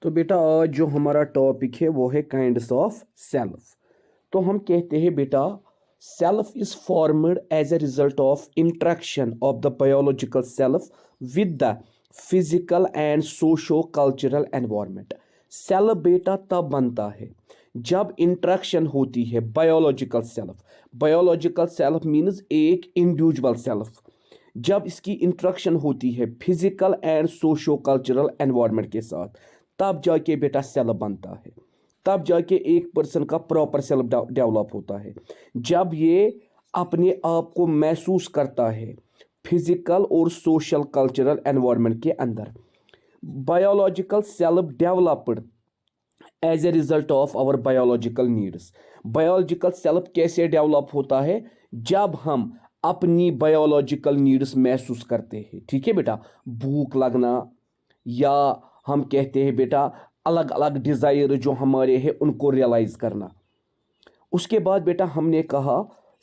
तो बेटा आज जो हमारा टॉपिक है वो है काइंड्स ऑफ सेल्फ। तो हम कहते हैं बेटा self is formed as a result of interaction of the biological self with the physical and socio cultural environment. Self बेटा तब बनता है जब इंट्रैक्शन होती है biological self. Biological self means एक इंडिविजुअल सेल्फ। जब इसकी इंट्रैक्शन होती है physical and socio cultural environment के साथ तब जाके बेटा सेल्फ बनता है। तब जाके एक पर्सन का प्रॉपर सेल्फ डेवलप होता है जब ये अपने आप को महसूस करता है फिजिकल और सोशल कल्चरल एनवायरनमेंट के अंदर। Biological self developed as a result of our biological needs. Biological self कैसे डेवलप होता है? जब हम अपनी बायोलॉजिकल नीड्स महसूस करते हैं। ठीक है बेटा, भूख लगना या हम कहते हैं बेटा अलग अलग डिज़ायर जो हमारे हैं उनको रियलाइज करना। उसके बाद बेटा हमने कहा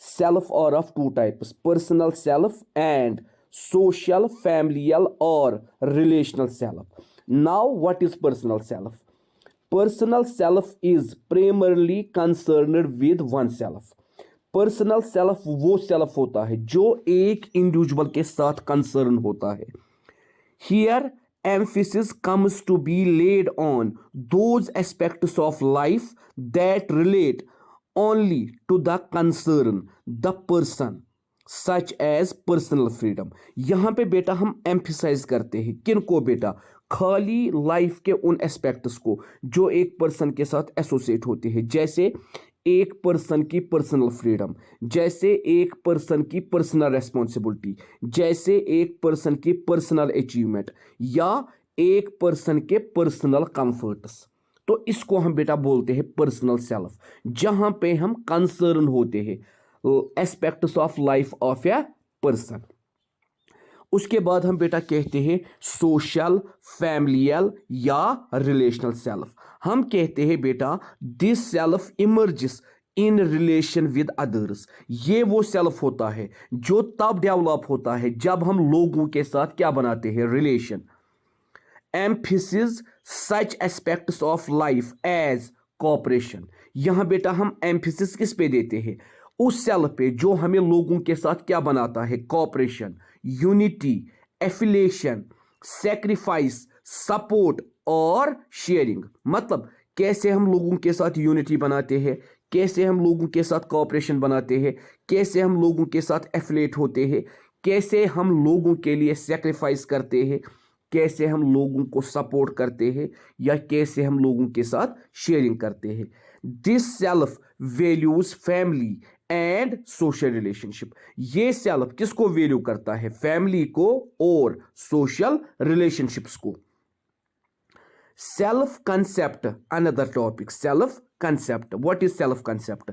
self are of two types, personal self and social familial और relational self. Now what is personal self? Personal self is primarily concerned with one self. Personal self वो सेल्फ होता है जो एक इंडिविजुअल के साथ कंसर्न होता है। Here emphasis comes to be laid on those aspects of life that relate only to the concern the person such as personal freedom। यहाँ पे बेटा हम emphasize करते हैं किनको बेटा? खाली लाइफ के उन एस्पेक्ट्स को जो एक पर्सन के साथ एसोसिएट होते हैं, जैसे एक पर्सन की पर्सनल फ्रीडम, जैसे एक पर्सन की पर्सनल रेस्पॉन्सिबिलिटी, जैसे एक पर्सन की पर्सनल अचीवमेंट या एक पर्सन के पर्सनल कंफर्ट्स। तो इसको हम बेटा बोलते हैं पर्सनल सेल्फ, जहां पे हम कंसर्न होते हैं aspects of life of a person. उसके बाद हम बेटा कहते हैं सोशल फैमिलियल या रिलेशनल सेल्फ। हम कहते हैं बेटा this self emerges in relation with others. ये वो सेल्फ होता है जो तब डेवलप होता है जब हम लोगों के साथ क्या बनाते हैं? Relation. Emphasis such aspects of life as cooperation. यहां बेटा हम एम्फेसिस किस पे देते हैं? उस सेल्फ पे जो हमें लोगों के साथ क्या बनाता है? Cooperation, unity, affiliation, sacrifice, support और शेयरिंग। मतलब कैसे हम लोगों के साथ यूनिटी बनाते हैं, कैसे हम लोगों के साथ कोऑपरेशन बनाते हैं, कैसे हम लोगों के साथ एफिलिएट होते हैं, कैसे हम लोगों के लिए सेक्रीफाइस करते हैं, कैसे हम लोगों को सपोर्ट करते हैं या कैसे हम लोगों के साथ शेयरिंग करते हैं। This self values family and social relationship. ये सेल्फ किसको वैल्यू करता है? फैमिली को और सोशल रिलेशनशिप्स को। Self concept, another topic, self concept. What is self concept?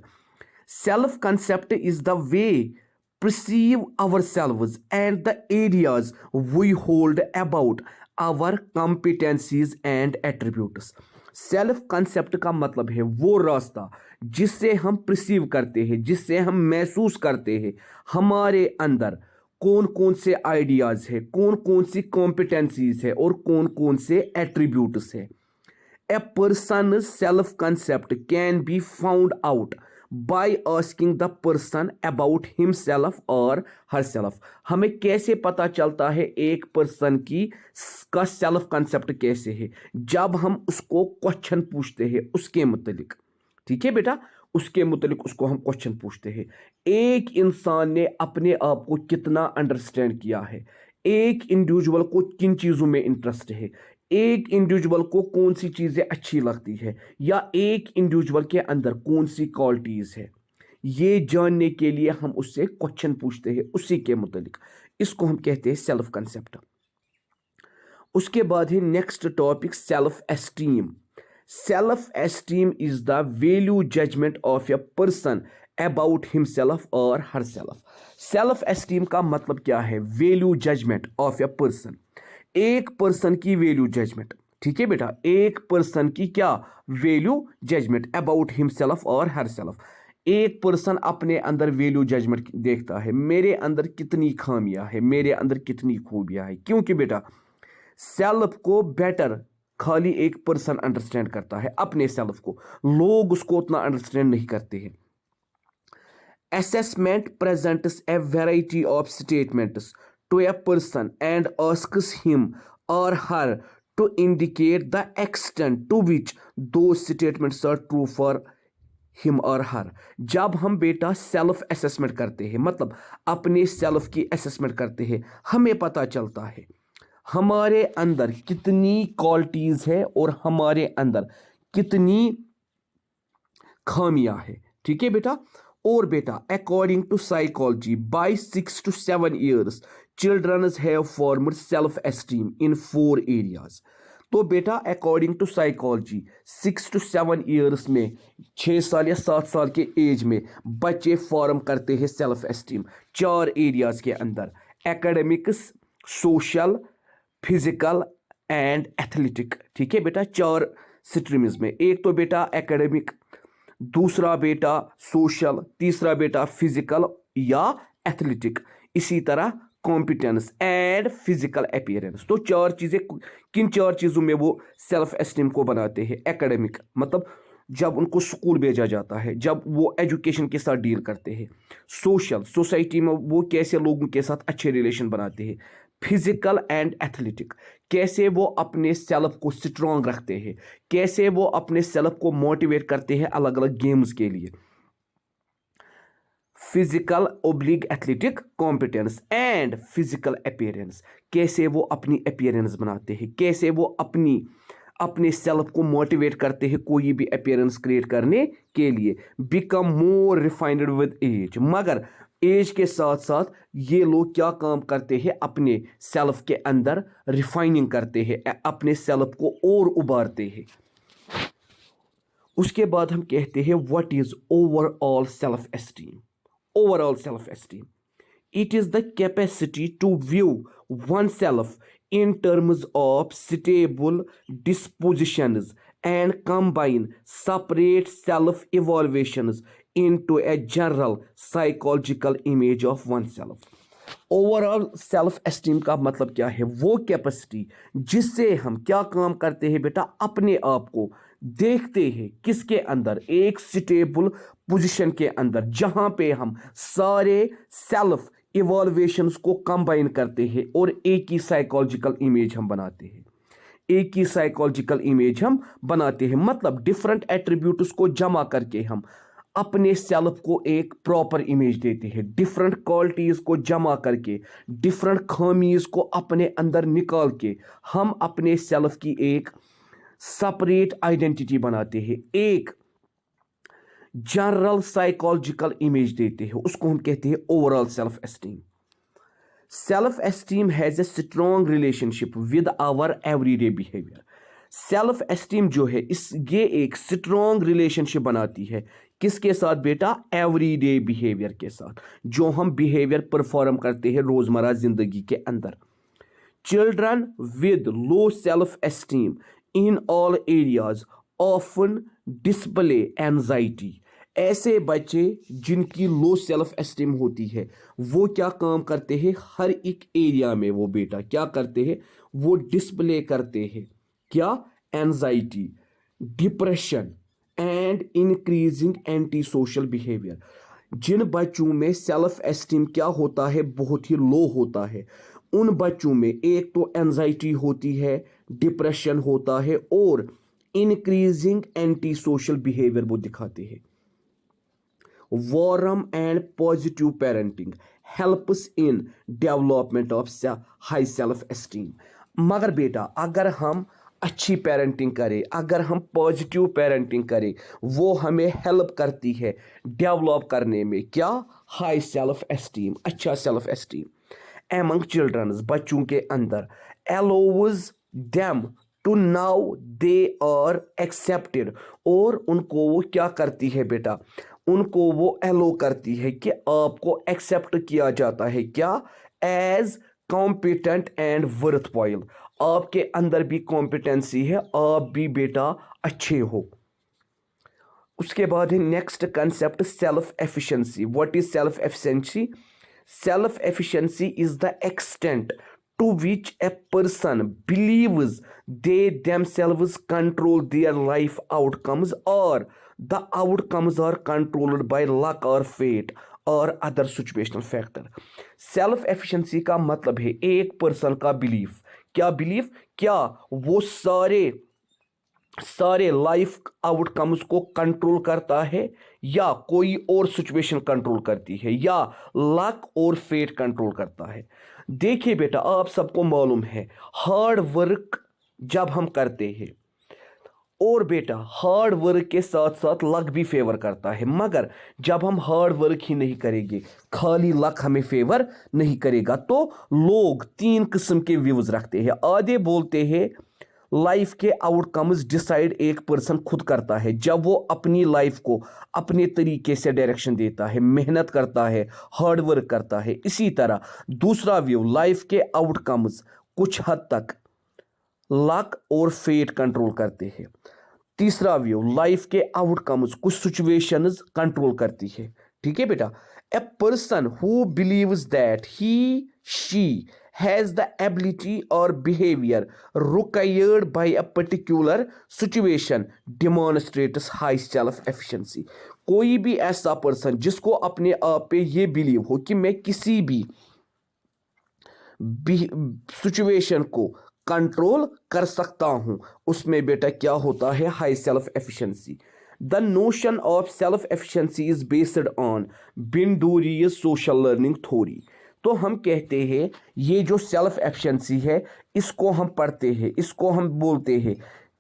Self concept is the way perceive ourselves and the areas we hold about our competencies and attributes। Self concept का मतलब है वो रास्ता जिससे हम perceive करते हैं, जिससे हम महसूस करते हैं हमारे अंदर कौन कौन से आइडियाज है, कौन कौन सी कॉम्पिटेंसीज है और कौन कौन से एट्रीब्यूट्स है। A person self concept can be found out by asking the person about himself or herself। हमें कैसे पता चलता है एक पर्सन का सेल्फ कंसेप्ट कैसे है? जब हम उसको क्वेश्चन पूछते हैं उसके मुतालिक। ठीक है बेटा, उसके मुतालिक उसको हम क्वेश्चन पूछते हैं। एक इंसान ने अपने आप को कितना अंडरस्टैंड किया है, एक इंडिविजुअल को किन चीज़ों में इंटरेस्ट है, एक इंडिविजुअल को कौन सी चीज़ें अच्छी लगती है या एक इंडिविजुअल के अंदर कौन सी क्वालिटीज़ है, ये जानने के लिए हम उससे क्वेश्चन पूछते हैं उसी के मुतालिक। इसको हम कहते हैं सेल्फ कंसेप्ट। उसके बाद है next topic self esteem. Self esteem is the value judgement of a person about himself और हर सेल्फ। सेल्फ एस्टीम का मतलब क्या है? Value judgement of a person, एक पर्सन की वैल्यू जजमेंट। ठीक है बेटा, एक पर्सन की क्या वैल्यू जजमेंट अबाउट हिमसेल्फ और हर सेल्फ। एक पर्सन अपने अंदर वैल्यू जजमेंट देखता है, मेरे अंदर कितनी खामियां है, मेरे अंदर कितनी खूबियां है। क्योंकि बेटा सेल्फ को बेटर खाली एक पर्सन अंडरस्टैंड करता है अपने सेल्फ को, लोग उसको उतना अंडरस्टैंड नहीं करते हैं। Assessment presents a variety of statements to a person and asks him or her to indicate the extent to which those statements are true for him or her। जब हम बेटा सेल्फ असेसमेंट करते हैं, मतलब अपने सेल्फ की assessment करते हैं, हमें पता चलता है हमारे अंदर कितनी क्वालिटीज है और हमारे अंदर कितनी खामियां है। ठीक है बेटा। और बेटा according to psychology by 6 to 7 years children have formed self esteem in 4 areas। तो बेटा according to psychology 6 to 7 years में 6 साल या 7 साल के एज में बच्चे फॉर्म करते हैं सेल्फ एस्टीम 4 एरियाज के अंदर, academics, social, physical and athletic. ठीक है बेटा, 4 स्ट्रीम्स में, एक तो बेटा एकेडमिक, दूसरा बेटा सोशल, तीसरा बेटा फिजिकल या एथलेटिक, इसी तरह कॉम्पिटेंस एंड फिजिकल अपीयरेंस। तो 4 चीज़ें, किन 4 चीज़ों में वो सेल्फ एस्टीम को बनाते हैं? एकेडमिक, मतलब जब उनको स्कूल भेजा जाता है, जब वो एजुकेशन के साथ डील करते हैं। सोशल, सोसाइटी में वो कैसे लोगों के साथ अच्छे रिलेशन बनाते हैं। फिजिकल एंड एथलेटिक, कैसे वो अपने सेल्फ को स्ट्रॉन्ग रखते हैं, कैसे वो अपने सेल्फ को मोटिवेट करते हैं अलग अलग गेम्स के लिए। फिजिकल ओब्लिग athletic competence and physical appearance, कैसे वो अपनी अपीयरेंस बनाते हैं, कैसे वो अपने सेल्फ को मोटिवेट करते हैं कोई भी अपीयरेंस क्रिएट करने के लिए। Become more refined with age, मगर एज के साथ साथ ये लोग क्या काम करते हैं? अपने सेल्फ के अंदर रिफाइनिंग करते हैं, अपने सेल्फ को और उभारते हैं। उसके बाद हम कहते हैं what is overall self esteem. Overall self esteem, it is the capacity to view oneself in terms of stable dispositions and combine separate self-evaluations into a general psychological image of oneself। Overall self esteem का मतलब क्या है? वो capacity जिससे हम क्या काम करते हैं बेटा? अपने आप को देखते हैं किसके अंदर? एक स्टेबल पोजीशन के अंदर, जहां पे हम सारे सेल्फ इवॉल्वेशंस को कंबाइन करते हैं और एक ही साइकोलॉजिकल इमेज हम बनाते हैं। एक ही साइकोलॉजिकल इमेज हम बनाते हैं, मतलब डिफरेंट एट्रीब्यूट्स को जमा करके हम अपने सेल्फ को एक प्रॉपर इमेज देते हैं। डिफरेंट क्वालिटीज को जमा करके, डिफरेंट खामीज को अपने अंदर निकाल के हम अपने सेल्फ की एक सेपरेट आइडेंटिटी बनाते हैं, एक जनरल साइकोलॉजिकल इमेज देते हैं। उसको हम कहते हैं overall self esteem. Self esteem has a strong relationship with our everyday behaviour. Self esteem जो है ये एक स्ट्रॉन्ग रिलेशनशिप बनाती है किसके साथ बेटा? एवरीडे बिहेवियर के साथ, जो हम बिहेवियर परफॉर्म करते हैं रोजमर्रा जिंदगी के अंदर। Children with low self esteem in all areas often display anxiety. ऐसे बच्चे जिनकी लो सेल्फ एस्टीम होती है वो क्या काम करते हैं? हर एक एरिया में वो बेटा क्या करते हैं? वो डिस्प्ले करते हैं क्या? Anxiety, depression and increasing anti social behaviour. जिन बच्चों में सेल्फ एस्टीम क्या होता है? बहुत ही लो होता है। उन बच्चों में एक तो एंजाइटी होती है, डिप्रेशन होता है और इंक्रीजिंग एंटी सोशल बिहेवियर वो दिखाते हैं। Warm and positive parenting helps in development of high self esteem. मगर बेटा अगर हम अच्छी पेरेंटिंग करें, अगर हम पॉजिटिव पेरेंटिंग करें, वो हमें हेल्प करती है डेवलप करने में क्या? हाई सेल्फ एस्टीम, अच्छा सेल्फ एस्टीम एमंग चिल्ड्रंस, बच्चों के अंदर। Allows them to now they are accepted, और उनको वो क्या करती है बेटा? उनको वो अलो करती है कि आपको एक्सेप्ट किया जाता है क्या? As competent and worthwhile. आपके अंदर भी कॉम्पिटेंसी है, आप भी बेटा अच्छे हो। उसके बाद है next concept self efficiency. What is self efficiency? Self efficiency is the extent to which a person believes they themselves control their life outcomes, or the outcomes are controlled by luck or fate और other situational factor. Self efficiency का मतलब है एक person का belief. क्या belief? क्या वो सारे लाइफ आउटकम्स को कंट्रोल करता है, या कोई और सिचुएशन कंट्रोल करती है, या लक और फेट कंट्रोल करता है। देखिए बेटा, आप सबको मालूम है हार्ड वर्क जब हम करते हैं, और बेटा हार्ड वर्क के साथ साथ लक भी फेवर करता है, मगर जब हम हार्ड वर्क ही नहीं करेंगे, खाली लक हमें फेवर नहीं करेगा, तो लोग तीन किस्म के व्यूज रखते हैं। आधे बोलते हैं लाइफ के आउटकम्स डिसाइड एक पर्सन खुद करता है जब वो अपनी लाइफ को अपने तरीके से डायरेक्शन देता है, मेहनत करता है, हार्ड वर्क करता है। इसी तरह दूसरा व्यू, लाइफ के आउटकम्स कुछ हद तक लक और फेट कंट्रोल करते हैं। तीसरा व्यू, लाइफ के आउटकम्स कुछ सिचुएशंस कंट्रोल करती है। ठीक है बेटा, a person who believes that he she has the ability or behavior required by a particular situation demonstrates high self efficiency। कोई भी ऐसा पर्सन जिसको अपने आप पे ये बिलीव हो कि मैं किसी भी सिचुएशन को कंट्रोल कर सकता हूं, उसमें बेटा क्या होता है? High self efficiency. The notion of self efficiency is based on Bandura's social learning theory. तो हम कहते हैं ये जो सेल्फ एफिशिएंसी है, इसको हम पढ़ते हैं, इसको हम बोलते हैं,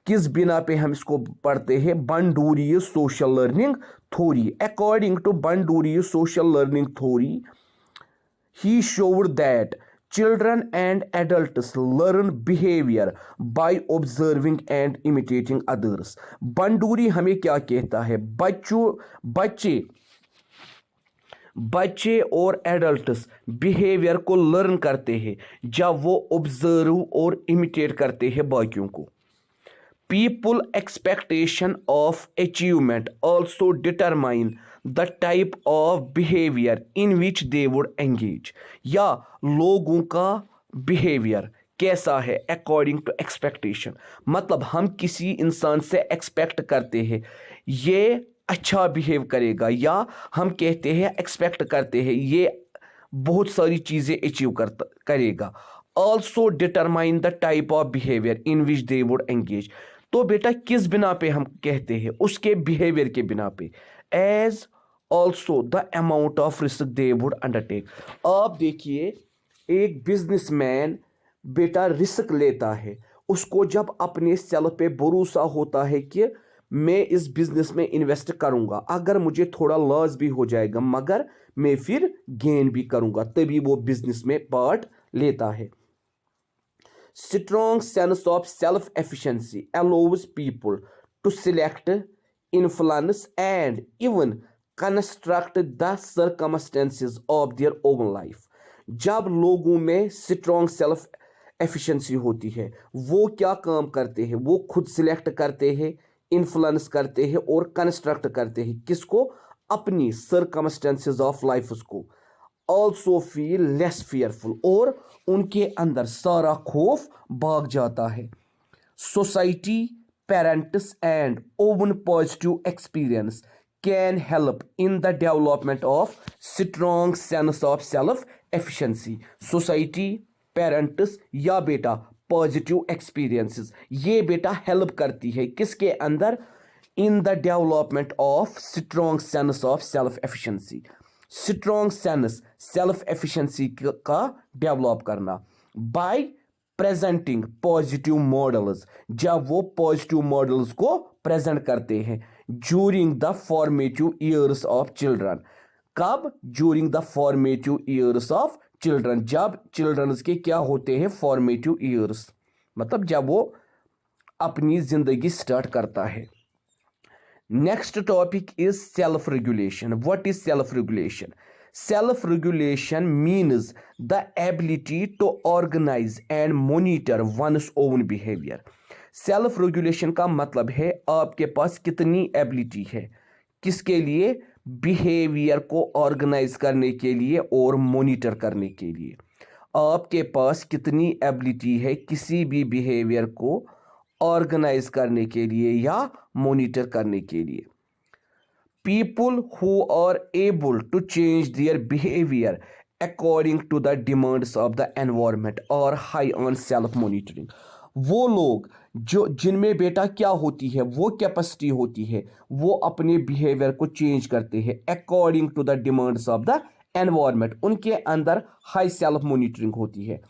किस बिना पे हम इसको पढ़ते हैं? Bandura's social learning theory. According to Bandura's social learning theory, he showed that children and adults learn behavior by observing and imitating others। बंडूरी हमें क्या कहता है? बच्चे और एडल्ट्स बिहेवियर को लर्न करते हैं जब वो ऑब्जर्व और इमिटेट करते हैं बाकियों को। People expectation of achievement also determine the type of behavior in which they would engage। या लोगों का बिहेवियर कैसा है अकॉर्डिंग टू एक्सपेक्टेशन। मतलब हम किसी इंसान से एक्सपेक्ट करते हैं ये अच्छा बिहेव करेगा, या हम कहते हैं एक्सपेक्ट करते हैं ये बहुत सारी चीज़ें अचीव करेगा। Also determine the type of behaviour in which they would engage. तो बेटा किस बिना पे हम कहते हैं? उसके बिहेवियर के बिना पे। As also the amount of risk they would undertake. आप देखिए एक बिजनेसमैन बेटा रिस्क लेता है, उसको जब अपने सेल्फ पे भरोसा होता है कि मैं इस बिजनेस में इन्वेस्ट करूंगा, अगर मुझे थोड़ा लॉस भी हो जाएगा मगर मैं फिर गेन भी करूंगा, तभी वो बिजनेस में पार्ट लेता है। Strong sense of self-efficiency allows people to select, influence, and even construct the circumstances of their own life। जब लोगों में strong self-efficiency होती है, वो क्या काम करते हैं? वो खुद सिलेक्ट करते हैं, इन्फ्लुएंस करते हैं और कंस्ट्रक्ट करते हैं। किसको? अपनी circumstances of life को। ऑल्सो फील लेस फियरफुल, और उनके अंदर सारा खौफ भाग जाता है। Society, parents and oven positive experience can help in the development of strong sense of self efficiency. Society, parents या बेटा पॉजिटिव एक्सपीरियंसेस, ये बेटा हेल्प करती है किसके अंदर? In the development of strong sense of self efficiency. Strong sense self efficiency का develop करना बाय प्रेजेंटिंग पॉजिटिव मॉडल्स। जब वो पॉजिटिव मॉडल्स को प्रेजेंट करते हैं during the formative years of children. कब? During the formative years of children. जब childrens के क्या होते हैं? फॉर्मेटिव ईयर्स, मतलब जब वो अपनी जिंदगी स्टार्ट करता है। Next topic is self-regulation. What is self-regulation? Self-regulation means the ability to organize and monitor one's own behavior। Self-regulation का मतलब है आपके पास कितनी एबिलिटी है, किसके लिए? बिहेवियर को ऑर्गेनाइज करने के लिए और मॉनिटर करने के लिए। आपके पास कितनी एबिलिटी है किसी भी बिहेवियर को ऑर्गेनाइज करने के लिए या मॉनिटर करने के लिए। People who are able to change their behavior according to the demands of the environment are high on self monitoring। वो लोग जो जिनमें बेटा क्या होती है, वो कैपेसिटी होती है, वो अपने बिहेवियर को चेंज करते हैं according to the demands of the environment, उनके अंदर हाई सेल्फ मॉनिटरिंग होती है।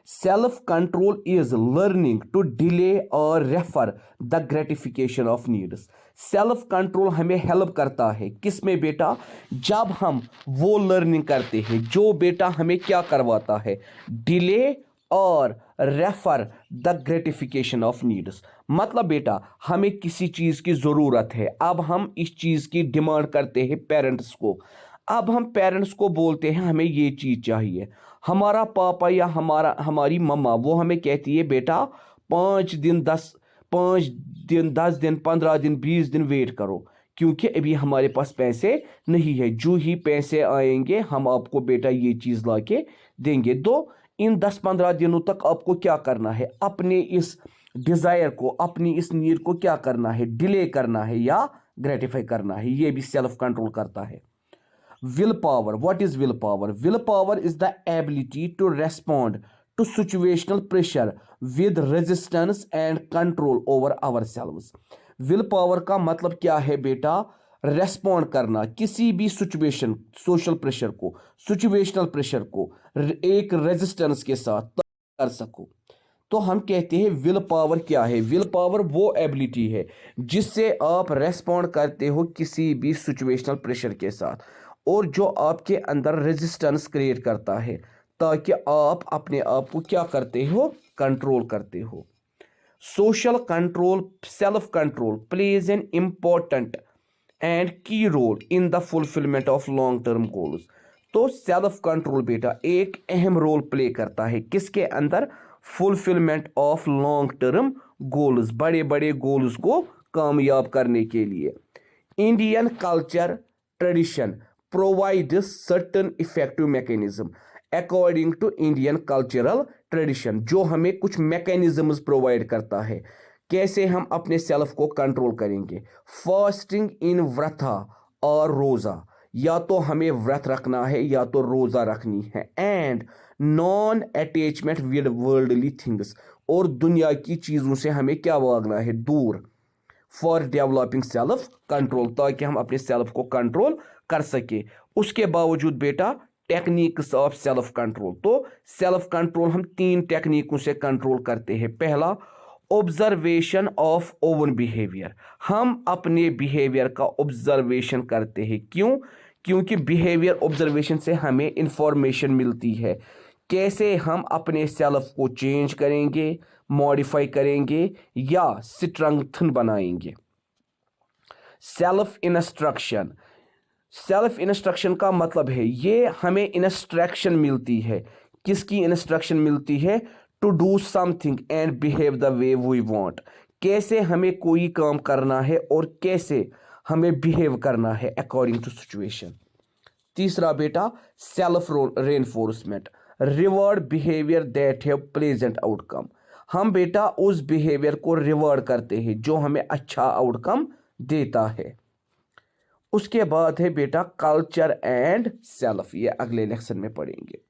Self control is learning to delay और refer the gratification of needs. Self control हमें हेल्प करता है किस में बेटा, जब हम वो लर्निंग करते हैं जो बेटा हमें क्या करवाता है, डिले और refer the gratification of needs. मतलब बेटा हमें किसी चीज़ की ज़रूरत है, अब हम इस चीज़ की डिमांड करते हैं पेरेंट्स को, अब हम पेरेंट्स को बोलते हैं हमें ये चीज़ चाहिए। हमारा पापा या हमारी मम्मा वो हमें कहती है बेटा 5 दिन 10 15 दिन 20 दिन वेट करो, क्योंकि अभी हमारे पास पैसे नहीं है, जो ही पैसे आएंगे हम आपको बेटा ये चीज़ ला के देंगे। तो इन 10-15 दिनों तक आपको क्या करना है, अपने इस डिज़ायर को, अपनी इस नीड को क्या करना है, डिले करना है या ग्रेटिफाई करना है। ये भी सेल्फ कंट्रोल करता है। Will power. What is will power? Will power is the ability to respond to situational pressure with resistance and control over ourselves. Will power का मतलब क्या है बेटा, रेस्पॉन्ड करना किसी भी सिचुएशन, सोशल प्रेशर को, सिचुएशनल प्रेशर को एक रेजिस्टेंस के साथ कर सको। तो हम कहते हैं विल पावर क्या है, विल पावर वो एबिलिटी है जिससे आप रेस्पॉन्ड करते हो किसी भी सिचुएशनल प्रेशर के साथ, और जो आपके अंदर रेजिस्टेंस क्रिएट करता है ताकि आप अपने आप को क्या करते हो, कंट्रोल करते हो। Social control, self control plays an important and key role in the fulfilment of long term goals. तो सेल्फ कंट्रोल बेटा एक अहम रोल प्ले करता है किसके अंदर, fulfilment of long term goals, बड़े बड़े गोल्स को कामयाब करने के लिए। Indian culture tradition provides certain effective mechanism according to Indian cultural tradition, जो हमें कुछ mechanisms provide करता है कैसे हम अपने सेल्फ को कंट्रोल करेंगे। फास्टिंग इन व्रता और रोज़ा, या तो हमें व्रत रखना है या तो रोज़ा रखनी है। And non attachment with worldly things, और दुनिया की चीज़ों से हमें क्या भागना है, दूर। फॉर डेवलपिंग सेल्फ कंट्रोल, ताकि हम अपने सेल्फ को कंट्रोल कर सके। उसके बावजूद बेटा टेक्निक्स ऑफ सेल्फ कंट्रोल, तो सेल्फ कंट्रोल हम 3 टेक्निकों से कंट्रोल करते हैं। पहला, ऑब्जर्वेशन ऑफ ओवन बिहेवियर, हम अपने बिहेवियर का ऑब्जर्वेशन करते हैं। क्यों? क्योंकि बिहेवियर ऑब्जर्वेशन से हमें इंफॉर्मेशन मिलती है कैसे हम अपने सेल्फ को चेंज करेंगे, मॉडिफाई करेंगे या स्ट्रेंथन बनाएंगे। सेल्फ इंस्ट्रक्शन, सेल्फ इंस्ट्रक्शन का मतलब है ये हमें इंस्ट्रक्शन मिलती है, किसकी इंस्ट्रक्शन मिलती है, to do something and behave the way we want, कैसे हमें कोई काम करना है और कैसे हमें बिहेव करना है अकॉर्डिंग टू सिचुएशन। तीसरा बेटा self reinforcement, reward behaviour that have pleasant outcome, हम बेटा उस बिहेवियर को रिवॉर्ड करते हैं जो हमें अच्छा आउटकम देता है। उसके बाद है बेटा कल्चर एंड सेल्फ, ये अगले लेक्शन में पढ़ेंगे।